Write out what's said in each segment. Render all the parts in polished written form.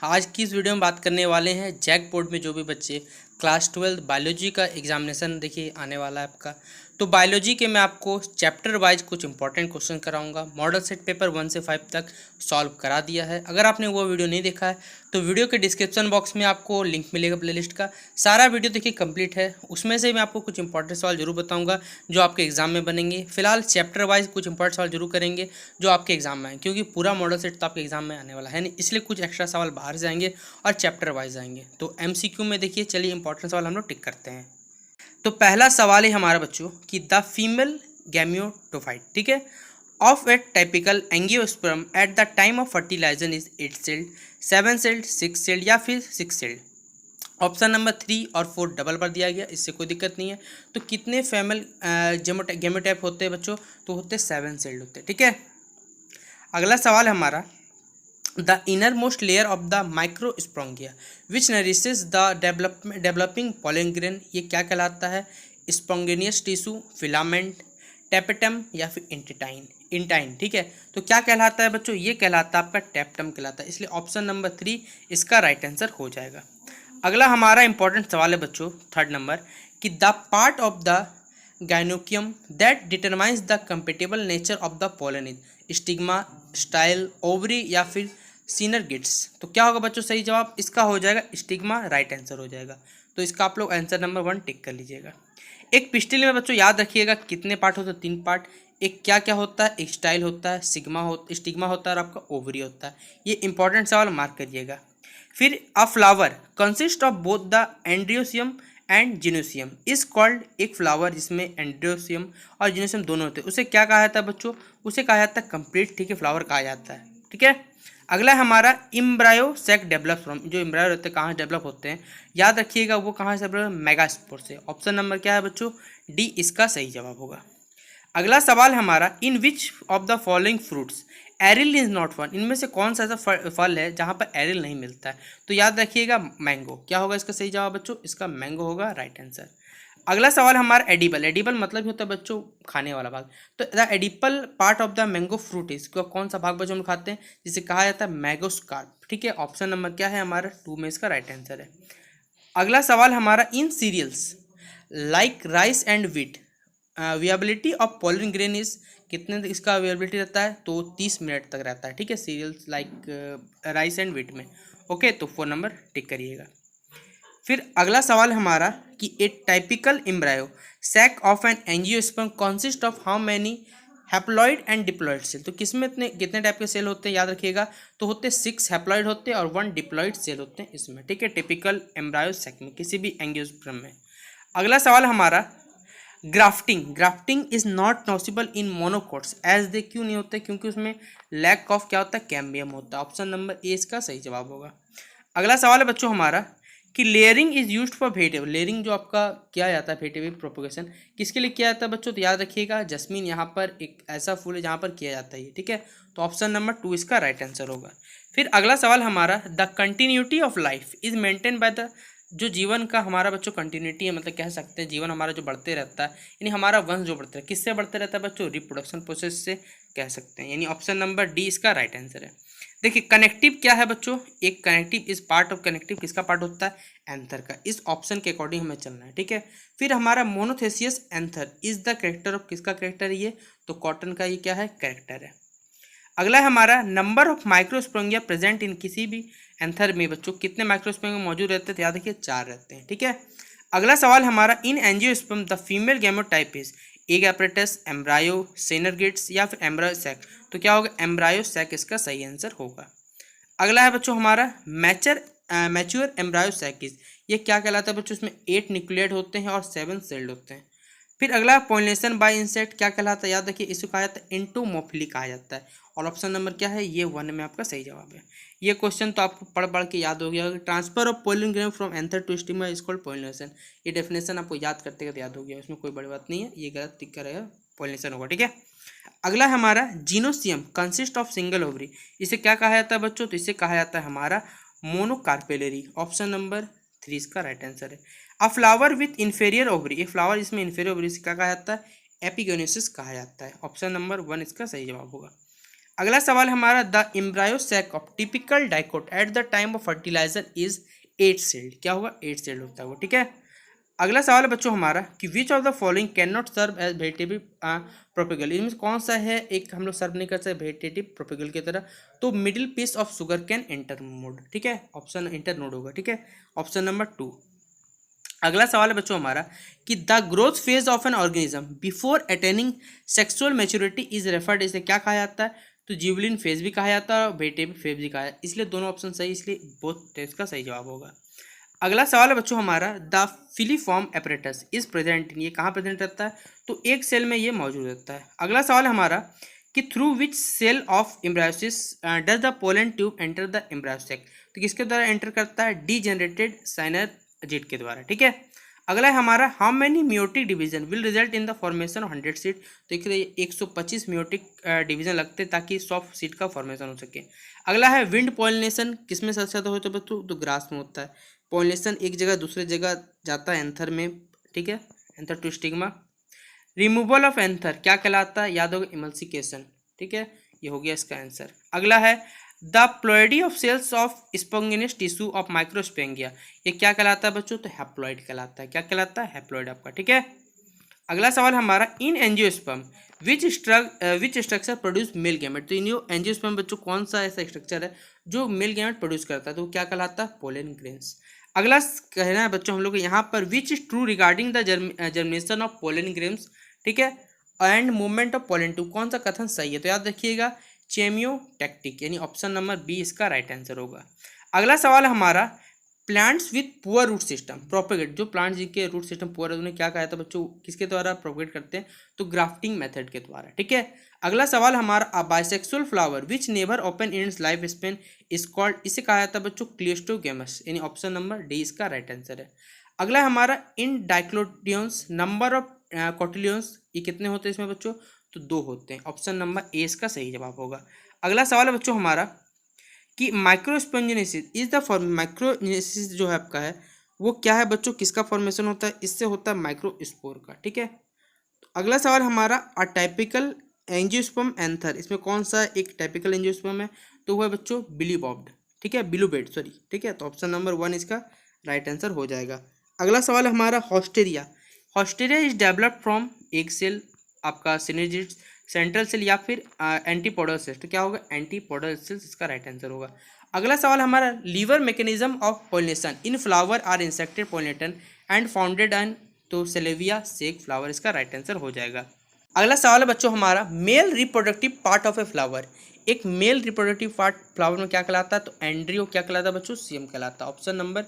आज की इस वीडियो में बात करने वाले हैं जैक बोर्ड में जो भी बच्चे क्लास 12 बायोलॉजी का एग्जामिनेशन देखिए आने वाला है आपका। तो बायोलॉजी के मैं आपको चैप्टर वाइज कुछ इंपॉर्टेंट क्वेश्चन कराऊंगा। मॉडल सेट पेपर 1 से 5 तक सॉल्व करा दिया है। अगर आपने वो वीडियो नहीं देखा है तो वीडियो के डिस्क्रिप्शन बॉक्स में आपको लिंक मिलेगा प्लेलिस्ट का। सारा वीडियो देखिए कंप्लीट है, उसमें से मैं आपको कुछ इंपॉर्टेंट सवाल जरूर बताऊँगा जो आपके एग्जाम में बनेंगे। फिलहाल चैप्टर वाइज कुछ इंपॉर्टेंट सवाल जरूर करेंगे जो आपके एग्जाम में आए, क्योंकि पूरा मॉडल सेट तो आपके एग्जाम में आने वाला है नहीं, इसलिए कुछ एक्स्ट्रा सवाल बाहर से आएंगे और चैप्टर वाइज आएंगे। तो एमसीक्यू में देखिए, चलिए इंपॉर्टेंट सवाल हम लोग टिक करते हैं। तो पहला सवाल है हमारा बच्चों कि द फीमेल गैमियोटोफाइट, ठीक है, of a typical angiosperm at the time of fertilisation is 8 celled, 7 celled, 6 celled या फिर 6 सेल्ड। ऑप्शन नंबर 3 और 4 डबल पर दिया गया, इससे कोई दिक्कत नहीं है। तो कितने फीमेल गैमेटोटाइप होते हैं बच्चों? तो होते 7 सेल्ड होते हैं, ठीक है। अगला सवाल हमारा, the inner most layer of the microsporangia which nourishes the developing pollen grain, ये क्या कहलाता है? स्पोंगेनियस टिश्यू, फिलामेंट, टेपेटम या फिर इंटाइन, ठीक है। तो क्या कहलाता है बच्चों? ये कहलाता है आपका टेप्टम कहलाता है, इसलिए ऑप्शन नंबर 3 इसका राइट आंसर हो जाएगा। अगला हमारा इंपॉर्टेंट सवाल है बच्चों, थर्ड नंबर, कि the part of the gynoecium that determines the compatible nature of the pollen is stigma, style, ovary या फिर सिनरगिड्स। तो क्या होगा बच्चों सही जवाब? इसका हो जाएगा स्टिग्मा, राइट आंसर हो जाएगा। तो इसका आप लोग आंसर नंबर 1 टिक कर लीजिएगा। एक पिस्टिल में बच्चों याद रखिएगा कितने पार्ट होते हैं? 3 पार्ट। एक क्या क्या होता है? एक स्टाइल होता है, स्टिग्मा होता है और आपका ओवरी होता है। ये इंपॉर्टेंट सवाल मार्क करिएगा। फिर a flower consist of both the androecium and gynoecium is called, एक फ्लावर जिसमें एंड्रियोसियम और जिनोसियम दोनों होते हैं उसे क्या कहा जाता है बच्चों? उसे कहा जाता है कंप्लीट, ठीक है, फ्लावर कहा जाता है, ठीक है। अगला हमारा इम्ब्रायो सेक डेवलप फ्रॉम, जो इम्ब्रायो रहते हैं कहाँ डेवलप होते हैं? याद रखिएगा वो कहाँ से डेवलप? मेगास्पोर से। ऑप्शन नंबर क्या है बच्चों? डी इसका सही जवाब होगा। अगला सवाल हमारा, in which of the following fruits aril is not fun, इनमें से कौन सा ऐसा फल है जहाँ पर एरिल नहीं मिलता है? तो याद रखिएगा मैंगो। क्या होगा इसका सही जवाब बच्चों? इसका मैंगो होगा राइट आंसर। अगला सवाल हमारा एडिबल, एडिबल मतलब होता है बच्चों खाने वाला भाग। तो the edible part of the mango fruit is, कौन सा भाग बच्चों हम खाते हैं जिसे कहा जाता है मैंगोस्कार्प, ठीक है। ऑप्शन नंबर क्या है हमारा? 2 में इसका राइट आंसर है। अगला सवाल हमारा, in cereals like rice and wheat viability of pollen grain is, कितने इसका अवेलेबिलिटी रहता है? तो 30 मिनट तक रहता है, ठीक है, cereals like rice and wheat में। ओके, तो 4 नंबर टिक करिएगा। फिर अगला सवाल हमारा कि a typical embryo sac of an angiosperm consist of how many haploid and diploid cell, तो किसमें इतने कितने टाइप के सेल होते हैं? याद रखिएगा, तो होते 6 हैप्लॉइड होते हैं और 1 डिप्लॉइड सेल होते हैं इसमें, ठीक है, टिपिकल एम्ब्रायो सैक में, किसी भी एंजियोस्पर्म में। अगला सवाल हमारा, grafting is not possible in monocots as they, क्यों नहीं होते? क्योंकि उसमें लैक ऑफ क्या होता है? कैम्बियम होता है। ऑप्शन नंबर ए इसका सही जवाब होगा। अगला सवाल है बच्चों हमारा कि layering is used for vegetable, layering जो आपका किया जाता है वेजिटेबल प्रोपोगेशन, किसके लिए किया जाता है बच्चों? तो याद रखिएगा जस्मीन यहाँ पर एक ऐसा फूल है जहाँ पर किया जाता है, ठीक है। तो ऑप्शन नंबर 2 इसका राइट आंसर होगा। फिर अगला सवाल हमारा, the continuity of life is maintain by the, जो जीवन का हमारा बच्चों कंटिन्यूटी है, मतलब कह सकते हैं जीवन हमारा जो बढ़ते रहता है, यानी हमारा वंश जो बढ़ता है, किससे बढ़ते रहता है बच्चों? रिप्रोडक्शन प्रोसेस से कह सकते हैं, यानी ऑप्शन नंबर डी इसका राइट आंसर है। देखिए कनेक्टिव क्या है बच्चों? एक connective is part of, connective किसका पार्ट होता है? एंथर का। इस ऑप्शन के अकॉर्डिंग हमें चलना है, ठीक है। फिर हमारा monothecious anther is the character of, किसका करेक्टर है ये? तो कॉटन का ये क्या है? करेक्टर है। अगला है हमारा, नंबर ऑफ माइक्रोस्पोंगिया प्रेजेंट इन, किसी भी एंथर में बच्चों कितने माइक्रोस्पोंगिया मौजूद रहते हैं? तो याद रखिए 4 रहते हैं, ठीक है। अगला सवाल हमारा, in angiosperm the female gametophyte is egg apparatus, embryo, synergids या फिर एम्ब्रायो सैक। तो क्या होगा? एम्ब्रायो सैक इसका सही आंसर होगा। अगला है बच्चों हमारा मैच्योर एम्ब्रायो सैक इज, ये क्या कहलाता है बच्चों? इसमें 8 न्यूक्लियड होते हैं और 7 सेल्ड होते हैं। फिर अगला पॉलिनेशन बाय इंसेक्ट क्या कहलाता है? याद रखिए इसको कहा जाता है एंटोमोफिली कहा जाता है, और ऑप्शन नंबर क्या है? ये 1 में आपका सही जवाब है। ये क्वेश्चन तो आपको पढ़ पढ़ के याद हो गया होगा। Transfer of pollen grain from anther to stigma is called pollination, ये डेफिनेशन आपको याद करते करते याद हो गया, उसमें कोई बड़ी बात नहीं है, ये गलत टिक करेगा, पॉलिनेशन होगा, ठीक है। अगला हमारा, जीनोसियम कंसिस्ट ऑफ सिंगल ओवरी, इसे क्या कहा जाता है बच्चों? तो इसे कहा जाता है हमारा मोनोकार्पेलरी। ऑप्शन नंबर 3 इसका राइट आंसर है। अ फ्लावर विथ इन्फेरियर ओवरी, एक फ्लावर जिसमें इन्फेरियर ओवरी से क्या कहा जाता है? एपिगोनेसिस कहा जाता है। ऑप्शन नंबर 1 इसका सही जवाब होगा। अगला सवाल हमारा, the embryo sac of typical dicot at the time of fertiliser is 8 celled. क्या होगा? 8 सेल्ड होता है वो, ठीक है। अगला सवाल है बच्चों हमारा कि which of the following can not serve as vegetative propagule. इनमें से कौन सा है एक हम लोग सर्व नहीं कर सकते वेजिटेटिव प्रोपेगल की तरह? तो middle piece of sugarcane internode, ठीक है, ऑप्शन इंटर नोड होगा, ठीक है, ऑप्शन नंबर 2। अगला सवाल है बच्चों हमारा कि the growth phase of an organism before attaining sexual maturity is referred, इसे क्या कहा जाता है? तो जिवलिन फेज भी कहा जाता है और वेजिटेटिव फेज भी कहा जाता है, इसलिए दोनों ऑप्शन सही, इसलिए बोथ टेस्ट का सही जवाब होगा। अगला सवाल है बच्चों हमारा, the filiform apparatus is present in, ये कहाँ प्रेजेंट रहता है? तो एक सेल में ये मौजूद रहता है। अगला सवाल है हमारा कि through which cell of embryo sac does the pollen tube enter the embryo sac. तो किसके द्वारा एंटर करता है? डीजेनरेटेड साइनरजीड के द्वारा, ठीक है। अगला है हमारा, how many meiotic division will result in the formation of 100 seed. तो एक 125 मियोटिक डिवीजन लगते हैं ताकि 100 सीड का फॉर्मेशन हो सके। अगला है विंड पॉलिनेशन किसमें सबसे ज़्यादा होता है बच्चों? तो ग्रास में होता है। पॉलिनेशन एक जगह दूसरे जगह जाता है एंथर में, ठीक है, anther to stigma. Removal of anther क्या कहलाता है? याद होगा इमल्सिफिकेशन, ठीक है, ये हो गया इसका आंसर। अगला है the ploidy of cells of sporogenous tissue of microsporangia, ये क्या कहलाता है बच्चों? तो हैप्लॉइड कहलाता है। क्या कहलाता है? हैप्लॉइड आपका, ठीक है। अगला सवाल हमारा, in angiosperm which structure produce male gamete. तो इन एंजियोस्पर्म बच्चों कौन सा ऐसा स्ट्रक्चर है जो मेल गैमेट प्रोड्यूस करता है? तो क्या कहलाता है? Pollen grains. अगला कहना है बच्चों हम लोग यहाँ पर, which is true regarding the germination of pollen grains, ठीक है, and movement of pollen tube, कौन सा कथन सही है? तो याद रखिएगा चेमियोटैक्टिक, यानी ऑप्शन नंबर बी इसका राइट आंसर होगा। अगला सवाल हमारा, plants with poor root system propagate, जो प्लांट्स जिनके रूट सिस्टम पुअर है उन्हें क्या कहा जाता है बच्चों? किसके द्वारा प्रोपेगेट करते हैं? तो ग्राफ्टिंग मेथड के द्वारा, ठीक है। अगला सवाल हमारा, a bisexual flower which never open in its life span is called, इसे कहा जाता है बच्चों क्लिस्टोगेमस, यानी ऑप्शन नंबर डी इसका राइट आंसर है। अगला हमारा, इन डाइक्लोटियंस नंबर ऑफ कोटिलियंस, ये कितने होते हैं इसमें बच्चों? तो 2 होते हैं, ऑप्शन नंबर ए इसका सही जवाब होगा। अगला सवाल है बच्चों हमारा कि माइक्रोस्पोंजिनेसिस इज द फॉर्म, माइक्रोजेनेसिस जो है आपका है वो क्या है बच्चों? किसका फॉर्मेशन होता है? इससे होता है माइक्रोस्पोर का, ठीक है। तो अगला सवाल हमारा, अ टाइपिकल एंजियोस्पर्म एंथर, इसमें कौन सा एक टाइपिकल एंजियोस्पर्म है? तो वो है बच्चों बिलीबॉब्ड, ठीक है, बिलूबेड सॉरी, ठीक है, तो ऑप्शन नंबर 1 इसका राइट आंसर हो जाएगा। अगला सवाल हमारा, haustoria, haustoria is developed from एक सेल आपका सिनर्जिड सेंट्रल सेल या फिर एंटीपोडल सेल्स, तो क्या होगा? एंटीपोडल सेल्स इसका राइट आंसर होगा। अगला सवाल हमारा, lever mechanism of pollination in flower are insected pollinator and founded and, तो सेलेविया सेक फ्लावर इसका राइट आंसर हो जाएगा। अगला सवाल है बच्चों हमारा, male reproductive part of a flower, एक मेल रिप्रोडक्टिव पार्ट फ्लावर में क्या कहलाता है? तो एंड्रियो क्या कहलाता है बच्चों? सीएम कहलाता है, ऑप्शन नंबर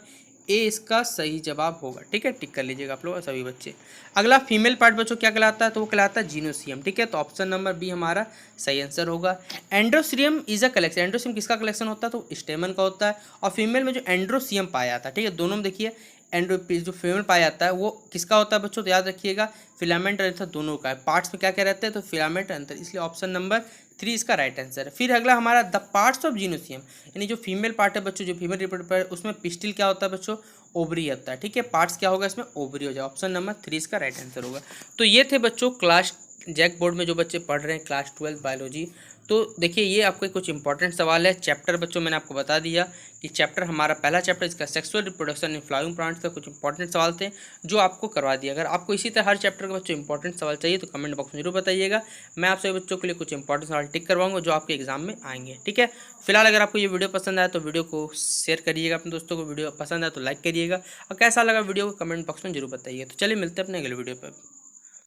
ए इसका सही जवाब होगा, ठीक है, टिक कर लीजिएगा आप लोग सभी बच्चे। अगला फीमेल पार्ट बच्चों क्या कहलाता है? तो वो कहलाता है जीनोसियम, ठीक है, तो ऑप्शन नंबर बी हमारा सही आंसर होगा। Androecium is a collection, androecium किसका कलेक्शन होता है? तो स्टेमन का होता है। और फीमेल में जो एंड्रोसियम पाया जाता है, ठीक है, दोनों में देखिए एंड्रो जो फीमेल पाया जाता है वो किसका होता है बच्चों? तो याद रखिएगा फिलामेंट और एंथर दोनों का है। पार्ट्स में क्या क्या रहते हैं? तो फिलामेंट और एंथर, इसलिए ऑप्शन नंबर 3 इसका राइट आंसर है। फिर अगला हमारा, द पार्ट्स ऑफ जीनोसियम, यानी जो फीमेल पार्ट है बच्चों, जो फीमेल रिप्रोडक्टिव है उसमें पिस्टिल क्या होता है बच्चों? ओवरी होता है, ठीक है, पार्ट्स क्या होगा इसमें? ओवरी हो जाएगा, ऑप्शन नंबर 3 इसका राइट आंसर होगा। तो ये थे बच्चों क्लास जैक बोर्ड में जो बच्चे पढ़ रहे हैं क्लास 12 बायोलॉजी। तो देखिए ये आपके कुछ इंपॉर्टेंट सवाल है। चैप्टर बच्चों मैंने आपको बता दिया कि चैप्टर हमारा पहला चैप्टर इसका sexual reproduction in flowering plants का कुछ इंपॉर्टेंट सवाल थे जो आपको करवा दिया। अगर आपको इसी तरह हर चैप्टर का बच्चों इंपॉर्टेंट सवाल चाहिए तो कमेंट बॉक्स में जरूर बताइएगा। मैं आप सभी बच्चों के लिए कुछ इंपॉर्टेंट सवाल टिक करवाऊंगा जो आपके एग्जाम में आएंगे, ठीक है। फिलहाल अगर आपको ये वीडियो पसंद आया तो वीडियो को शेयर करिएगा अपने दोस्तों को, वीडियो पसंद आया तो लाइक करिएगा और कैसा लगा वीडियो को कमेंट बॉक्स में जरूर बताइएगा। तो चलिए मिलते हैं अपने अगले वीडियो पर।